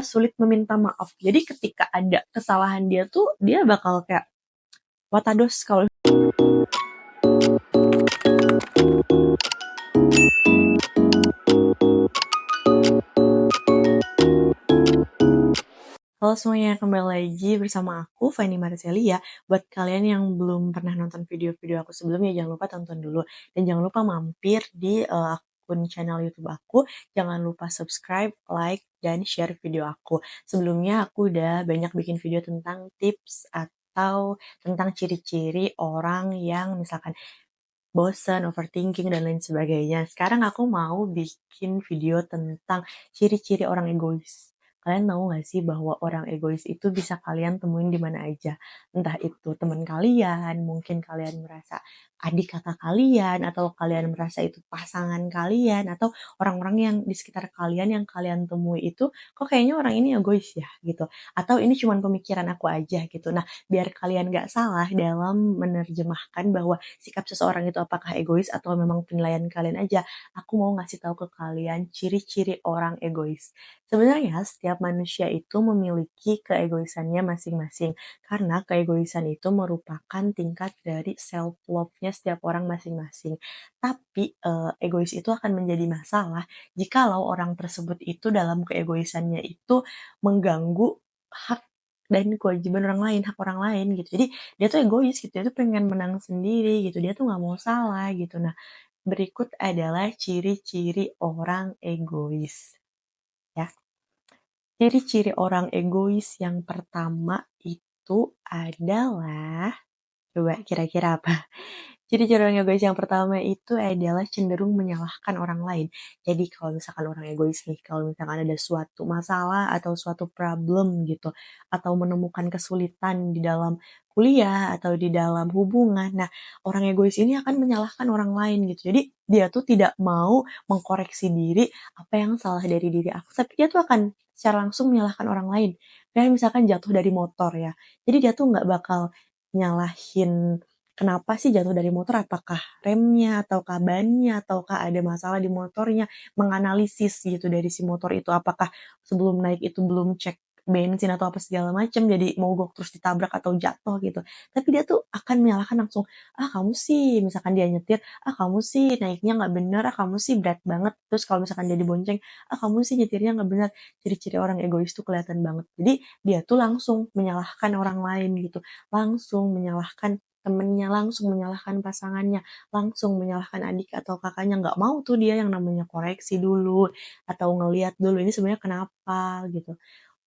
sulit meminta maaf. Jadi ketika ada kesalahan dia tuh, dia bakal kayak watados kalau Halo semuanya, kembali lagi bersama aku, Fanny Marcelia. Buat kalian yang belum pernah nonton video-video aku sebelumnya, jangan lupa tonton dulu. Dan jangan lupa mampir di akun channel YouTube aku. Jangan lupa subscribe, like, dan share video aku. Sebelumnya aku udah banyak bikin video tentang tips atau tentang ciri-ciri orang yang misalkan bosan, overthinking, dan lain sebagainya. Sekarang aku mau bikin video tentang ciri-ciri orang egois. Kalian tahu gak sih bahwa orang egois itu bisa kalian temuin di mana aja? Entah itu teman kalian, mungkin kalian merasa adik kakak kalian, atau kalian merasa itu pasangan kalian, atau orang-orang yang di sekitar kalian yang kalian temui itu, kok kayaknya orang ini egois ya gitu. Atau ini cuma pemikiran aku aja gitu. Nah, biar kalian gak salah dalam menerjemahkan bahwa sikap seseorang itu apakah egois atau memang penilaian kalian aja, aku mau ngasih tahu ke kalian ciri-ciri orang egois. Sebenarnya setiap manusia itu memiliki keegoisannya masing-masing karena keegoisan itu merupakan tingkat dari self love-nya setiap orang masing-masing. Tapi egois itu akan menjadi masalah jikalau orang tersebut itu dalam keegoisannya itu mengganggu hak dan kewajiban orang lain, hak orang lain gitu. Jadi dia tuh egois gitu, dia tuh pengen menang sendiri gitu, dia tuh nggak mau salah gitu. Nah, berikut adalah ciri-ciri orang egois ya. Ciri-ciri orang egois yang pertama itu adalah, coba kira-kira apa? Ciri-ciri orang egois yang pertama itu adalah cenderung menyalahkan orang lain. Jadi kalau misalkan orang egois nih, kalau misalkan ada suatu masalah atau suatu problem gitu, atau menemukan kesulitan di dalam kuliah atau di dalam hubungan, nah orang egois ini akan menyalahkan orang lain gitu. Jadi dia tuh tidak mau mengkoreksi diri apa yang salah dari diri aku, tapi dia tuh akan secara langsung menyalahkan orang lain. Kayak misalkan jatuh dari motor ya. Jadi dia tuh nggak bakal nyalahin kenapa sih jatuh dari motor, apakah remnya, ataukah bannya, ataukah ada masalah di motornya, menganalisis gitu dari si motor itu, apakah sebelum naik itu belum cek bensin atau apa segala macam, jadi mogok terus ditabrak atau jatuh gitu. Tapi dia tuh akan menyalahkan langsung, ah kamu sih, misalkan dia nyetir, ah kamu sih naiknya nggak bener, ah kamu sih berat banget. Terus kalau misalkan dia dibonceng, ah kamu sih nyetirnya nggak bener. Ciri-ciri orang egois tuh kelihatan banget. Jadi dia tuh langsung menyalahkan orang lain gitu, langsung menyalahkan temennya, langsung menyalahkan pasangannya, langsung menyalahkan adik atau kakaknya. Nggak mau tuh dia yang namanya koreksi dulu atau ngeliat dulu ini sebenarnya kenapa gitu.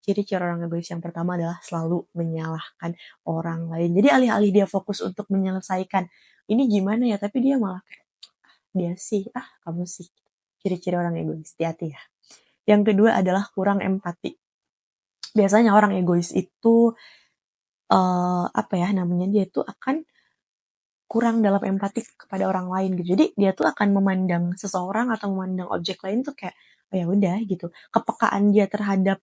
Ciri-ciri orang egois yang pertama adalah selalu menyalahkan orang lain. Jadi alih-alih dia fokus untuk menyelesaikan ini gimana ya, tapi dia malah kayak dia sih, ah kamu sih. Ciri-ciri orang egois, hati-hati ya. Yang kedua adalah kurang empati. Biasanya orang egois itu apa ya namanya, dia tuh akan kurang dalam empati kepada orang lain gitu. Jadi dia tuh akan memandang seseorang atau memandang objek lain tuh kayak, oh ya udah gitu. Kepekaan dia terhadap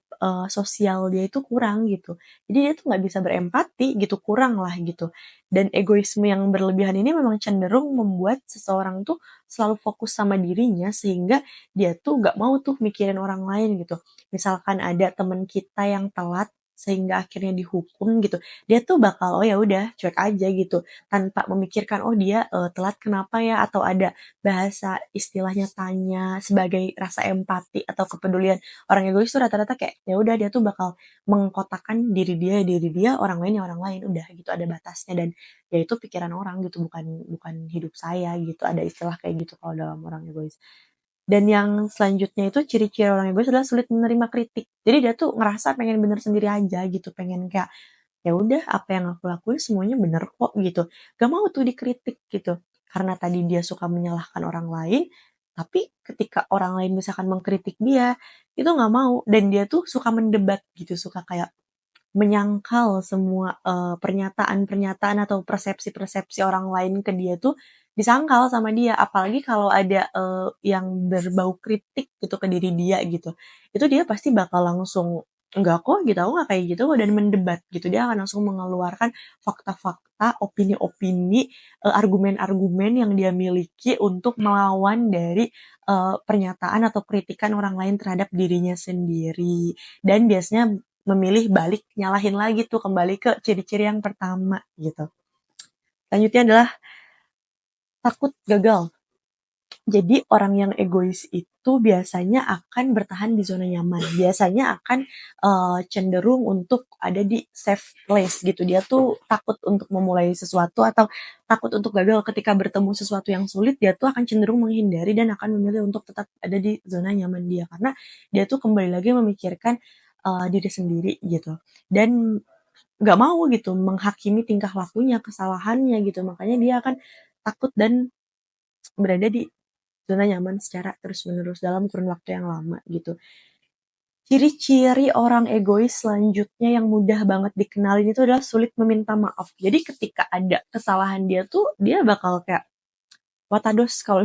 sosial dia itu kurang gitu. Jadi dia tuh nggak bisa berempati gitu, kurang lah gitu. Dan egoisme yang berlebihan ini memang cenderung membuat seseorang tuh selalu fokus sama dirinya sehingga dia tuh nggak mau tuh mikirin orang lain gitu. Misalkan ada teman kita yang telat sehingga akhirnya dihukum gitu, dia tuh bakal oh ya udah cuek aja gitu tanpa memikirkan oh dia telat kenapa ya, atau ada bahasa istilahnya tanya sebagai rasa empati atau kepedulian. Orang egois tuh rata-rata kayak ya udah dia tuh bakal mengkotakkan diri dia, orang lain ya orang lain, udah gitu ada batasnya. Dan ya itu pikiran orang gitu, bukan bukan hidup saya gitu, ada istilah kayak gitu kalau dalam orang egois. Dan yang selanjutnya itu ciri-ciri orang egois adalah sulit menerima kritik. Jadi dia tuh ngerasa pengen bener sendiri aja gitu, pengen kayak ya udah apa yang aku lakuin semuanya bener kok gitu. Gak mau tuh dikritik gitu. Karena tadi dia suka menyalahkan orang lain, tapi ketika orang lain misalkan mengkritik dia, itu gak mau. Dan dia tuh suka mendebat gitu, suka kayak menyangkal semua pernyataan-pernyataan atau persepsi-persepsi orang lain ke dia tuh disangkal sama dia. Apalagi kalau ada yang berbau kritik gitu ke diri dia gitu. Itu dia pasti bakal langsung enggak kok gitu, aku nggak kayak gitu kok, dan mendebat gitu. Dia akan langsung mengeluarkan fakta-fakta, opini-opini, argumen-argumen yang dia miliki untuk melawan dari pernyataan atau kritikan orang lain terhadap dirinya sendiri. Dan biasanya memilih balik nyalahin lagi tuh, kembali ke ciri-ciri yang pertama gitu. Selanjutnya adalah takut gagal. Jadi orang yang egois itu biasanya akan bertahan di zona nyaman. Biasanya akan cenderung untuk ada di safe place gitu. Dia tuh takut untuk memulai sesuatu atau takut untuk gagal ketika bertemu sesuatu yang sulit. Dia tuh akan cenderung menghindari dan akan memilih untuk tetap ada di zona nyaman dia. Karena dia tuh kembali lagi memikirkan diri sendiri gitu. Dan nggak mau gitu menghakimi tingkah lakunya, kesalahannya gitu. Makanya dia akan takut dan berada di zona nyaman secara terus-menerus dalam kurun waktu yang lama gitu. Ciri-ciri orang egois selanjutnya yang mudah banget dikenalin itu adalah sulit meminta maaf. Jadi ketika ada kesalahan dia tuh, dia bakal kayak watados kalau